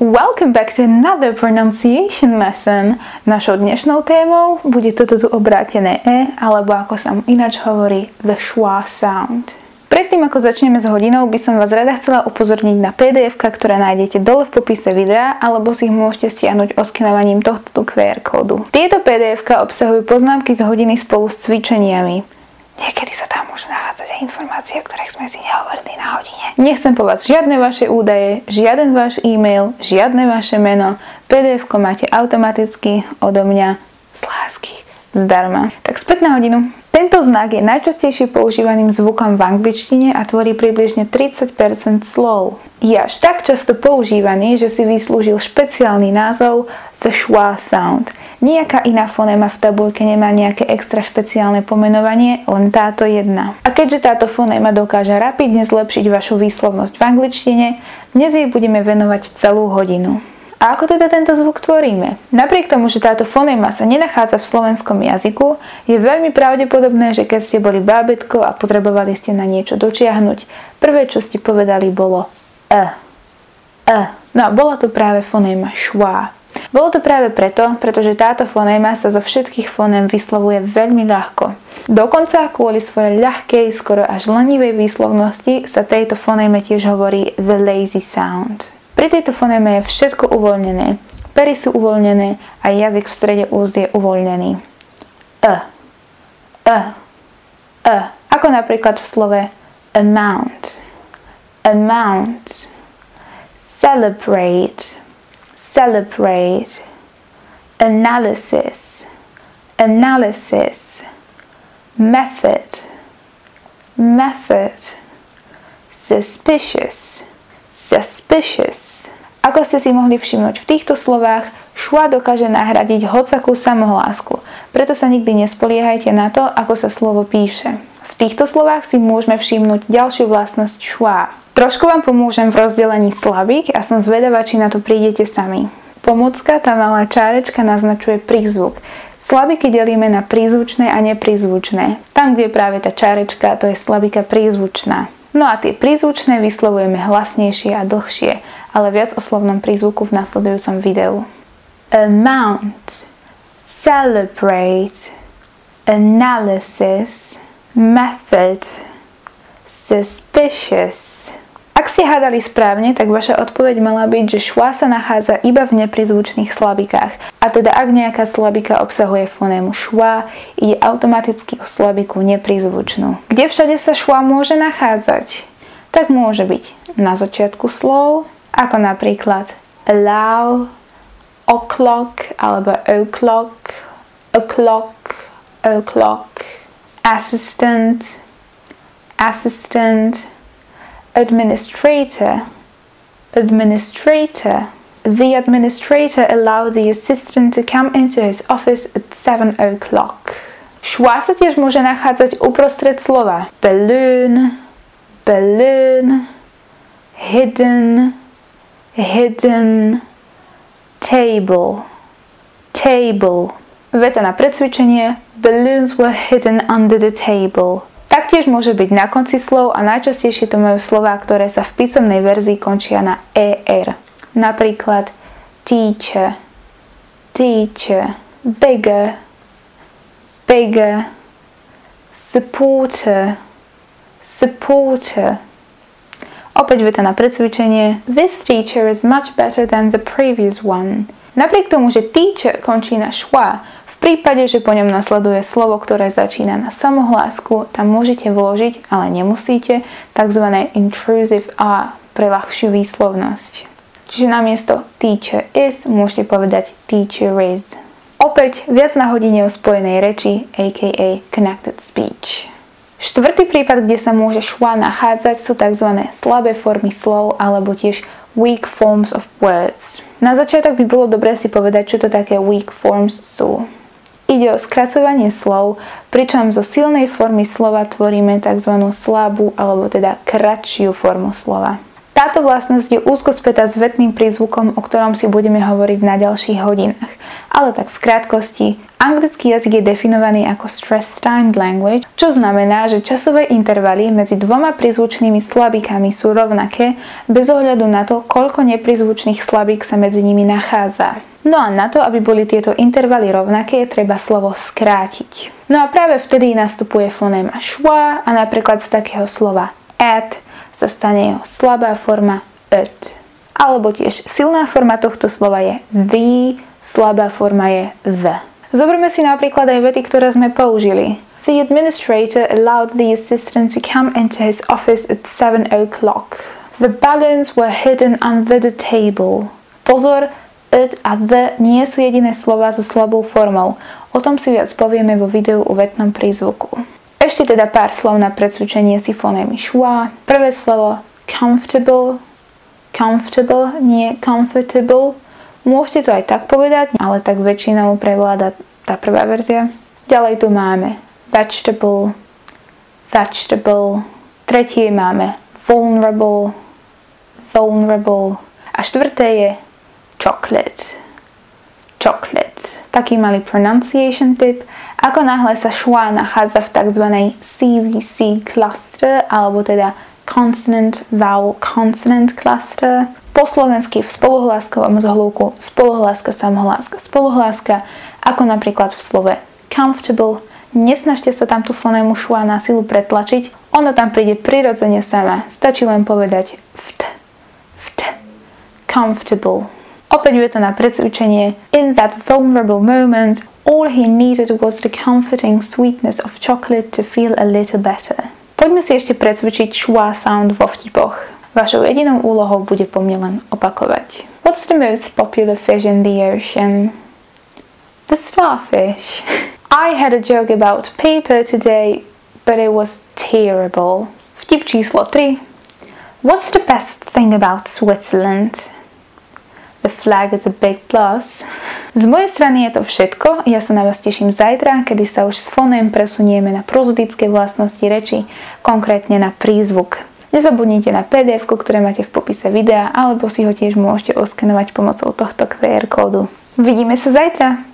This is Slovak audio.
Welcome back to another pronunciation lesson. Našou dnešnou témou bude toto tu obrátené E, alebo ako sa mu ináč hovorí, the schwa sound. Predtým ako začneme s hodinou, by som vás rada chcela upozorniť na PDF-ka, ktoré nájdete dole v popise videa, alebo si ich môžete stiahnuť oskenovaním tohto QR kódu. Tieto PDF-ka obsahujú poznámky z hodiny spolu s cvičeniami. Niekedy sa tam môžu nachádzať aj informácie, o ktorých sme si nehovorili na hodine. Nechcem po vás žiadne vaše údaje, žiaden váš e-mail, žiadne vaše meno. PDF-ko máte automaticky odo mňa z lásky, zdarma. Tak späť na hodinu. Tento znak je najčastejšie používaným zvukom v angličtine a tvorí približne 30% slov. Je až tak často používaný, že si vyslúžil špeciálny názov the schwa sound. Nejaká iná fonéma v tabuľke nemá nejaké extra špeciálne pomenovanie, len táto jedna. A keďže táto fonéma dokáže rapidne zlepšiť vašu výslovnosť v angličtine, dnes jej budeme venovať celú hodinu. A ako teda tento zvuk tvoríme? Napriek tomu, že táto fonéma sa nenachádza v slovenskom jazyku, je veľmi pravdepodobné, že keď ste boli bábätko a potrebovali ste na niečo dočiahnuť, prvé, čo ste povedali, bolo e. No a bola to práve fonéma schwa. Bolo to práve pretože táto fonéma sa zo všetkých foném vyslovuje veľmi ľahko. Dokonca kvôli svojej ľahkej, skoro až lenivej výslovnosti sa tejto fonéme tiež hovorí the lazy sound. Pri tejto fonéme je všetko uvoľnené. Pery sú uvoľnené a jazyk v strede úst je uvoľnený. Ako napríklad v slove amount, celebrate, analysis, method, suspicious. Ako ste si mohli všimnúť v týchto slovách, schwa dokáže nahradiť hocakú samohlásku, preto sa nikdy nespoliehajte na to, ako sa slovo píše. V týchto slovách si môžeme všimnúť ďalšiu vlastnosť schwa. Trošku vám pomôžem v rozdelení slabík a som zvedavá, či na to prídete sami. Pomôcka, tá malá čárečka naznačuje prízvuk. Slabíky delíme na prízvučné a neprízvučné. Tam, kde je práve tá čárečka, to je slabika prízvučná. No a tie prízvučné vyslovujeme hlasnejšie a dlhšie, ale viac o slovnom prízvuku v nasledujúcom videu. Amount, celebrate, analysis, method, suspicious. Ak ste hádali správne, tak vaša odpoveď mala byť, že schwa sa nachádza iba v neprízvučných slabikách. A teda ak nejaká slabika obsahuje fonému schwa, ide automaticky o slabiku neprízvučnú. Kde všade sa schwa môže nachádzať? Tak môže byť na začiatku slov, ako napríklad allow, o'clock alebo o'clock, assistant, administrator. The administrator allowed the assistant to come into his office at 7 o'clock. Schwa sa tiež môže nachádzať uprostred slova. Balloon, hidden, table. Veta na precvičenie. Balloons were hidden under the table. Taktiež môže byť na konci slov a najčastejšie to majú slová, ktoré sa v písomnej verzii končia na ER. Napríklad teacher, bigger, supporter. Opäť veta na precvičenie. This teacher is much better than the previous one. Napriek tomu, že teacher končí na schwa, v prípade, že po ňom nasleduje slovo, ktoré začína na samohlásku, tam môžete vložiť, ale nemusíte, tzv. Intrusive R pre ľahšiu výslovnosť. Čiže namiesto teacher is môžete povedať teacher is. Opäť viac na hodine o spojenej reči, aka connected speech. Štvrtý prípad, kde sa môže schwa nachádzať, sú tzv. Slabé formy slov alebo tiež weak forms of words. Na začiatok by bolo dobré si povedať, čo to také weak forms sú. Ide o skracovanie slov, pričom zo silnej formy slova tvoríme tzv. Slabú alebo teda kratšiu formu slova. Táto vlastnosť je úzko spätá s vetným prízvukom, o ktorom si budeme hovoriť na ďalších hodinách. Ale tak v krátkosti, anglický jazyk je definovaný ako stress-timed language, čo znamená, že časové intervaly medzi dvoma prízvučnými slabikami sú rovnaké, bez ohľadu na to, koľko neprízvučných slabík sa medzi nimi nachádza. No a na to, aby boli tieto intervaly rovnaké, treba slovo skrátiť. No a práve vtedy nastupuje fonéma schwa a napríklad z takého slova at sa stane jeho slabá forma it. Alebo tiež silná forma tohto slova je the, slabá forma je the. Zoberme si napríklad aj vety, ktoré sme použili. The administrator allowed the assistant to come into his office at 7 o'clock. The balloons were hidden under the table. Pozor, it a the nie sú jediné slova so slabou formou. O tom si viac povieme vo videu o vetnom prízvuku. Ešte teda pár slov na precvičenie si fonémy schwa. Prvé slovo comfortable, comfortable, nie comfortable. Môžete to aj tak povedať, ale tak väčšinou prevláda tá prvá verzia. Ďalej tu máme vegetable, vegetable. Tretie máme vulnerable, vulnerable. A štvrté je chocolate, chocolate. Taký malý pronunciation tip. Ako náhle sa schwa nachádza v tzv. CVC cluster, alebo teda consonant vowel consonant cluster, po slovensky v spoluhláskovom zhlúku spoluhláska, samohláska, spoluhláska, ako napríklad v slove comfortable. Nesnažte sa tam tú fonému schwa na silu pretlačiť, ono tam príde prirodzene sama. Stačí len povedať ft, comfortable. Opäť je to na precvičenie. In that vulnerable moment, all he needed was the comforting sweetness of chocolate to feel a little better. Poďme si ešte precvičiť schwa sound vo vtipoch. Vašou jedinou úlohou bude po mne len opakovať. What's the most popular fish in the ocean? The starfish. I had a joke about paper today, but it was terrible. Vtip číslo 3. What's the best thing about Switzerland? The flag is a big plus. Z mojej strany je to všetko. Ja sa na vás teším zajtra, kedy sa už s foném presunieme na prozodické vlastnosti reči, konkrétne na prízvuk. Nezabudnite na PDF, ktoré máte v popise videa, alebo si ho tiež môžete oskenovať pomocou tohto QR kódu. Vidíme sa zajtra!